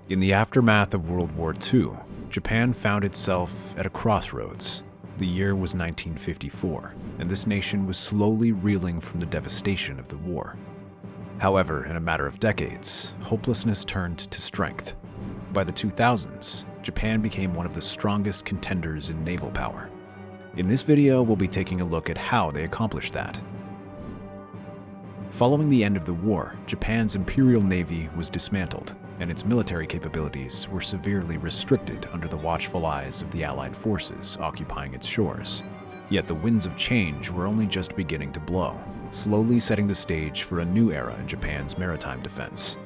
In the aftermath of World War II, Japan found itself at a crossroads. The year was 1954, and this nation was slowly reeling from the devastation of the war. However, in a matter of decades, hopelessness turned to strength. By the 2000s, Japan became one of the strongest contenders in naval power. In this video, we'll be taking a look at how they accomplished that. Following the end of the war, Japan's Imperial Navy was dismantled, and its military capabilities were severely restricted under the watchful eyes of the Allied forces occupying its shores. Yet the winds of change were only just beginning to blow, slowly setting the stage for a new era in Japan's maritime defense.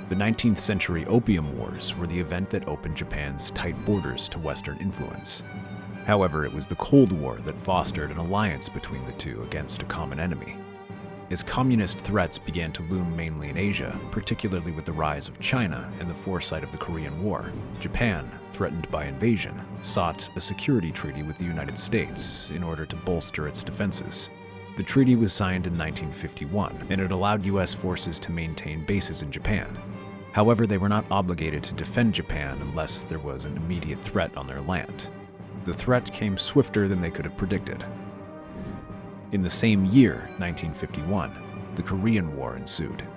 The 19th century Opium Wars were the event that opened Japan's tight borders to Western influence. However, it was the Cold War that fostered an alliance between the two against a common enemy. As communist threats began to loom mainly in Asia, particularly with the rise of China and the foresight of the Korean War, Japan, threatened by invasion, sought a security treaty with the United States in order to bolster its defenses. The treaty was signed in 1951, and it allowed U.S. forces to maintain bases in Japan. However, they were not obligated to defend Japan unless there was an immediate threat on their land. The threat came swifter than they could have predicted. In the same year, 1951, the Korean War ensued.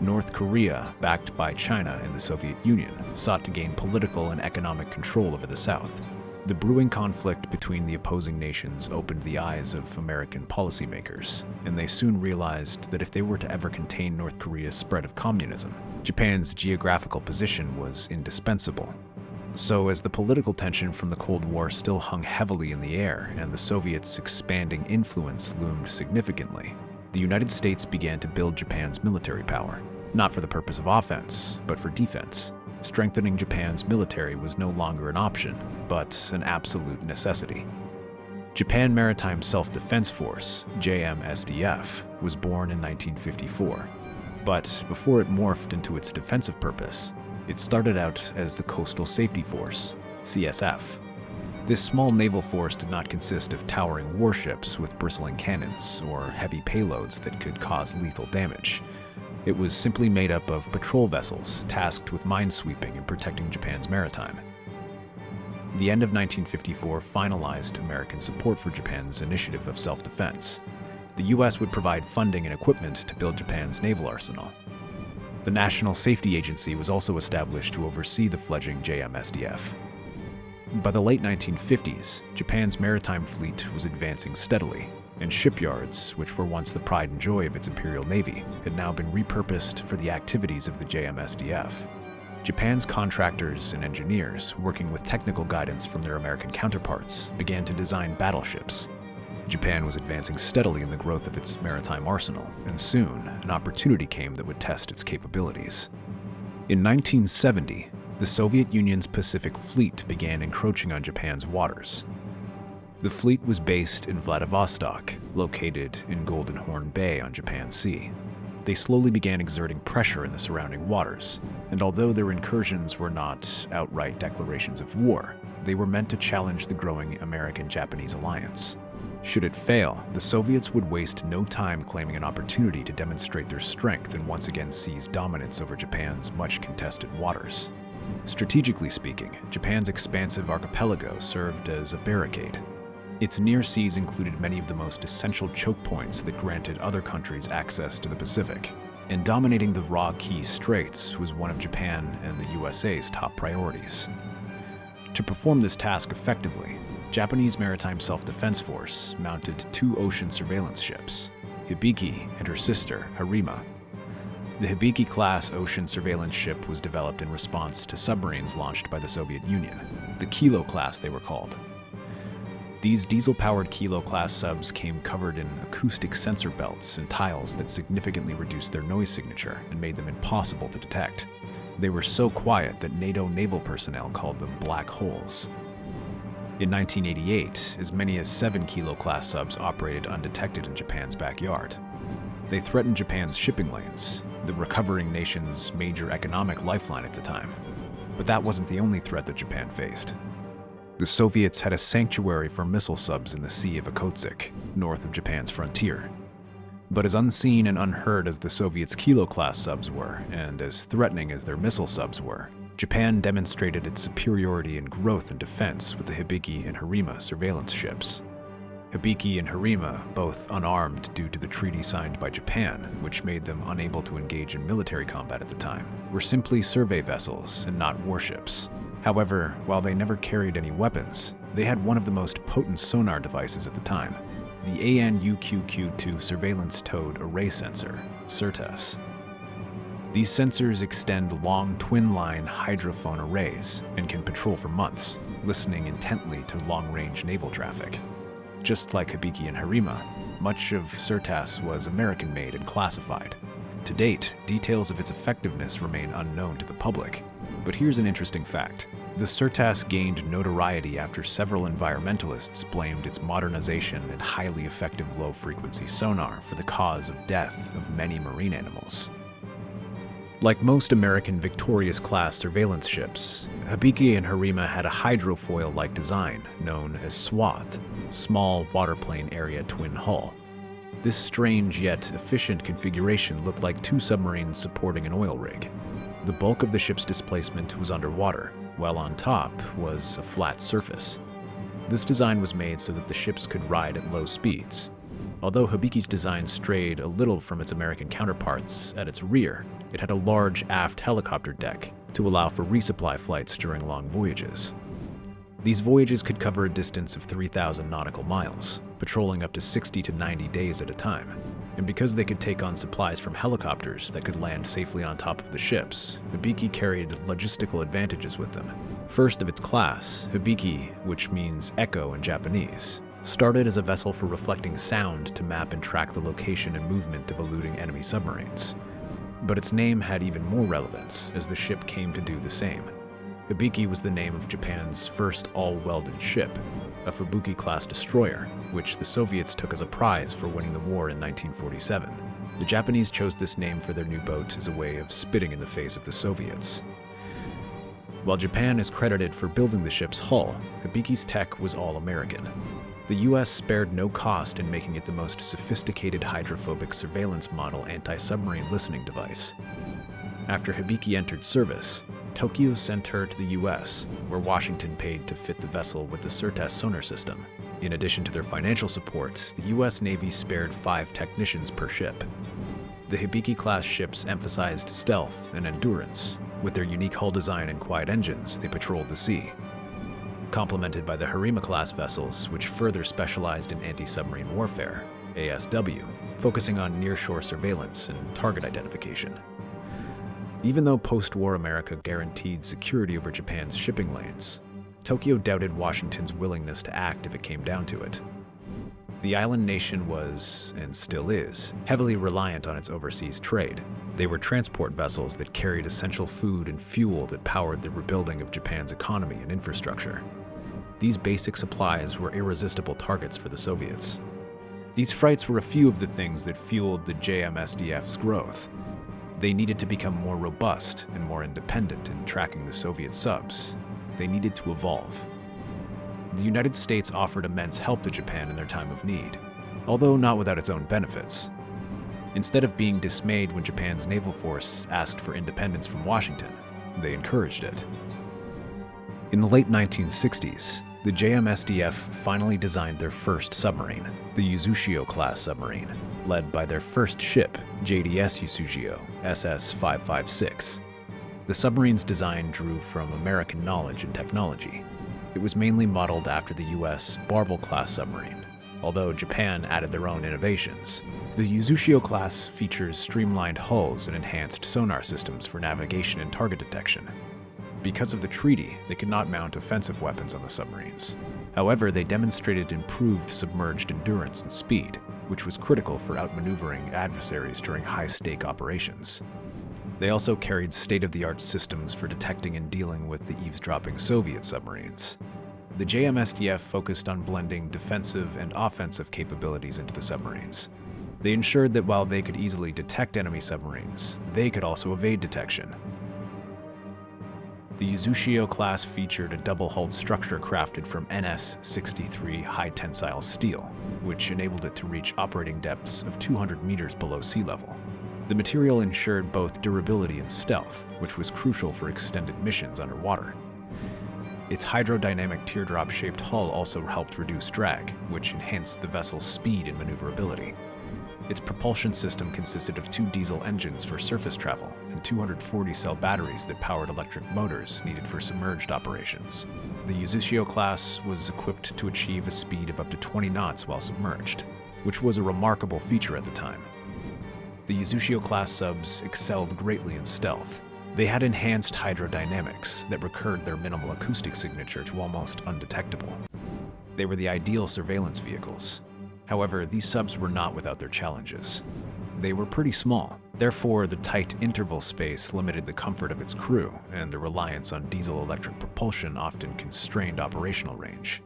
North Korea, backed by China and the Soviet Union, sought to gain political and economic control over the South. The brewing conflict between the opposing nations opened the eyes of American policymakers, and they soon realized that if they were to ever contain North Korea's spread of communism, Japan's geographical position was indispensable. So as the political tension from the Cold War still hung heavily in the air and the Soviets' expanding influence loomed significantly, the United States began to build Japan's military power, not for the purpose of offense, but for defense. Strengthening Japan's military was no longer an option, but an absolute necessity. Japan Maritime Self-Defense Force, JMSDF, was born in 1954. But before it morphed into its defensive purpose, it started out as the Coastal Safety Force, CSF. This small naval force did not consist of towering warships with bristling cannons or heavy payloads that could cause lethal damage. It was simply made up of patrol vessels tasked with minesweeping and protecting Japan's maritime. The end of 1954 finalized American support for Japan's initiative of self-defense. The U.S. would provide funding and equipment to build Japan's naval arsenal. The National Safety Agency was also established to oversee the fledgling JMSDF. By the late 1950s, Japan's maritime fleet was advancing steadily, and shipyards, which were once the pride and joy of its Imperial Navy, had now been repurposed for the activities of the JMSDF. Japan's contractors and engineers, working with technical guidance from their American counterparts, began to design battleships. Japan was advancing steadily in the growth of its maritime arsenal, and soon, an opportunity came that would test its capabilities. In 1970, the Soviet Union's Pacific Fleet began encroaching on Japan's waters. The fleet was based in Vladivostok, located in Golden Horn Bay on Japan Sea. They slowly began exerting pressure in the surrounding waters, and although their incursions were not outright declarations of war, they were meant to challenge the growing American-Japanese alliance. Should it fail, the Soviets would waste no time claiming an opportunity to demonstrate their strength and once again seize dominance over Japan's much-contested waters. Strategically speaking, Japan's expansive archipelago served as a barricade. Its near seas included many of the most essential choke points that granted other countries access to the Pacific, and dominating the Ross Straits was one of Japan and the USA's top priorities. To perform this task effectively, Japanese Maritime Self-Defense Force mounted 2 ocean surveillance ships, Hibiki and her sister, Harima. The Hibiki-class ocean surveillance ship was developed in response to submarines launched by the Soviet Union, the Kilo-class they were called. These diesel-powered Kilo-class subs came covered in acoustic sensor belts and tiles that significantly reduced their noise signature and made them impossible to detect. They were so quiet that NATO naval personnel called them black holes. In 1988, as many as 7 Kilo-class subs operated undetected in Japan's backyard. They threatened Japan's shipping lanes, the recovering nation's major economic lifeline at the time. But that wasn't the only threat that Japan faced. The Soviets had a sanctuary for missile subs in the Sea of Okhotsk, north of Japan's frontier. But as unseen and unheard as the Soviets' Kilo-class subs were, and as threatening as their missile subs were, Japan demonstrated its superiority in growth and defense with the Hibiki and Harima surveillance ships. Hibiki and Harima, both unarmed due to the treaty signed by Japan, which made them unable to engage in military combat at the time, were simply survey vessels and not warships. However, while they never carried any weapons, they had one of the most potent sonar devices at the time, the AN-UQQ-2 Surveillance Towed Array Sensor, SIRTAS. These sensors extend long twin-line hydrophone arrays and can patrol for months, listening intently to long-range naval traffic. Just like Hibiki and Harima, much of SIRTAS was American-made and classified. To date, details of its effectiveness remain unknown to the public. But here's an interesting fact. The SIRTAS gained notoriety after several environmentalists blamed its modernization and highly effective low-frequency sonar for the cause of death of many marine animals. Like most American Victorious-class surveillance ships, Hibiki and Harima had a hydrofoil-like design known as swath, small waterplane area twin hull. This strange yet efficient configuration looked like two submarines supporting an oil rig. The bulk of the ship's displacement was underwater, while on top was a flat surface. This design was made so that the ships could ride at low speeds. Although Hibiki's design strayed a little from its American counterparts at its rear, it had a large aft helicopter deck to allow for resupply flights during long voyages. These voyages could cover a distance of 3,000 nautical miles, patrolling up to 60 to 90 days at a time. And because they could take on supplies from helicopters that could land safely on top of the ships, Hibiki carried logistical advantages with them. First of its class, Hibiki, which means echo in Japanese, started as a vessel for reflecting sound to map and track the location and movement of eluding enemy submarines. But its name had even more relevance as the ship came to do the same. Hibiki was the name of Japan's first all-welded ship, a Fubuki-class destroyer, which the Soviets took as a prize for winning the war in 1947. The Japanese chose this name for their new boat as a way of spitting in the face of the Soviets. While Japan is credited for building the ship's hull, Hibiki's tech was all American. The US spared no cost in making it the most sophisticated hydrophobic surveillance model anti-submarine listening device. After Hibiki entered service, Tokyo sent her to the US, where Washington paid to fit the vessel with the SIRTAS sonar system. In addition to their financial support, the US Navy spared 5 technicians per ship. The Hibiki-class ships emphasized stealth and endurance. With their unique hull design and quiet engines, they patrolled the sea. Complemented by the Harima-class vessels, which further specialized in anti-submarine warfare, ASW, focusing on nearshore surveillance and target identification. Even though post-war America guaranteed security over Japan's shipping lanes, Tokyo doubted Washington's willingness to act if it came down to it. The island nation was, and still is, heavily reliant on its overseas trade. They were transport vessels that carried essential food and fuel that powered the rebuilding of Japan's economy and infrastructure. These basic supplies were irresistible targets for the Soviets. These frights were a few of the things that fueled the JMSDF's growth. They needed to become more robust and more independent in tracking the Soviet subs. They needed to evolve. The United States offered immense help to Japan in their time of need, although not without its own benefits. Instead of being dismayed when Japan's naval force asked for independence from Washington, they encouraged it. In the late 1960s, the JMSDF finally designed their first submarine, the Yuzushiyo-class submarine, led by their first ship, JDS Yuzushiyo, SS-556. The submarine's design drew from American knowledge and technology. It was mainly modeled after the US Barbel-class submarine, although Japan added their own innovations. The Yuzushiyo class features streamlined hulls and enhanced sonar systems for navigation and target detection. Because of the treaty, they could not mount offensive weapons on the submarines. However, they demonstrated improved submerged endurance and speed, which was critical for outmaneuvering adversaries during high-stake operations. They also carried state-of-the-art systems for detecting and dealing with the eavesdropping Soviet submarines. The JMSDF focused on blending defensive and offensive capabilities into the submarines. They ensured that while they could easily detect enemy submarines, they could also evade detection. The Yuzhushio class featured a double-hulled structure crafted from NS-63 high-tensile steel, which enabled it to reach operating depths of 200 meters below sea level. The material ensured both durability and stealth, which was crucial for extended missions underwater. Its hydrodynamic teardrop-shaped hull also helped reduce drag, which enhanced the vessel's speed and maneuverability. Its propulsion system consisted of 2 diesel engines for surface travel and 240-cell batteries that powered electric motors needed for submerged operations. The Yuzhushio class was equipped to achieve a speed of up to 20 knots while submerged, which was a remarkable feature at the time. The Yuzhushio class subs excelled greatly in stealth. They had enhanced hydrodynamics that recurred their minimal acoustic signature to almost undetectable. They were the ideal surveillance vehicles. However, these subs were not without their challenges. They were pretty small, therefore the tight interval space limited the comfort of its crew, and the reliance on diesel-electric propulsion often constrained operational range.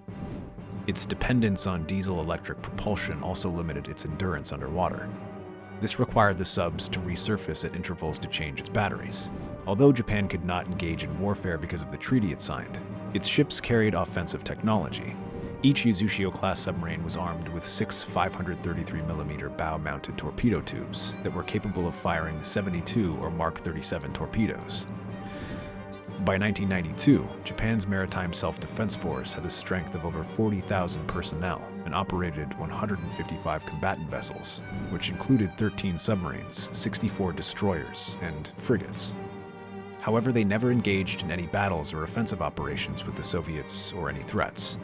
Its dependence on diesel-electric propulsion also limited its endurance underwater. This required the subs to resurface at intervals to change its batteries. Although Japan could not engage in warfare because of the treaty it signed, its ships carried offensive technology. Each Yuzhushio-class submarine was armed with 6 533mm bow-mounted torpedo tubes that were capable of firing 72 or Mark 37 torpedoes. By 1992, Japan's Maritime Self-Defense Force had the strength of over 40,000 personnel and operated 155 combatant vessels, which included 13 submarines, 64 destroyers, and frigates. However, they never engaged in any battles or offensive operations with the Soviets or any threats.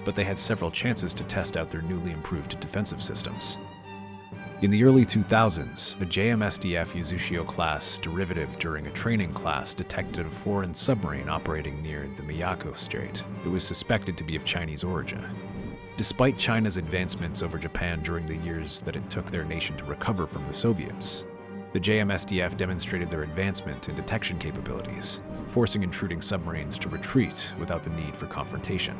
But they had several chances to test out their newly improved defensive systems. In the early 2000s, a JMSDF Yuzhushio-class derivative during a training class detected a foreign submarine operating near the Miyako Strait. It was suspected to be of Chinese origin. Despite China's advancements over Japan during the years that it took their nation to recover from the Soviets, the JMSDF demonstrated their advancement in detection capabilities, forcing intruding submarines to retreat without the need for confrontation.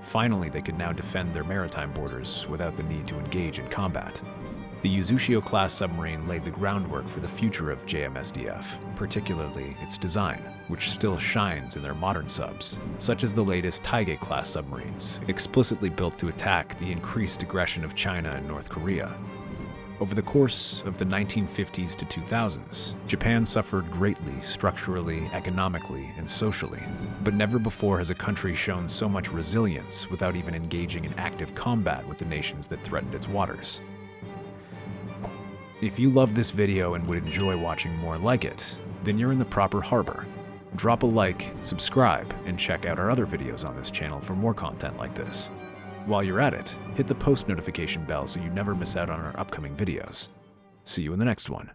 Finally, they could now defend their maritime borders without the need to engage in combat. The Yuzhushio-class submarine laid the groundwork for the future of JMSDF, particularly its design, which still shines in their modern subs, such as the latest Taige-class submarines, explicitly built to attack the increased aggression of China and North Korea. Over the course of the 1950s to 2000s, Japan suffered greatly structurally, economically, and socially, but never before has a country shown so much resilience without even engaging in active combat with the nations that threatened its waters. If you love this video and would enjoy watching more like it, then you're in the proper harbor. Drop a like, subscribe, and check out our other videos on this channel for more content like this. While you're at it, hit the post notification bell so you never miss out on our upcoming videos. See you in the next one.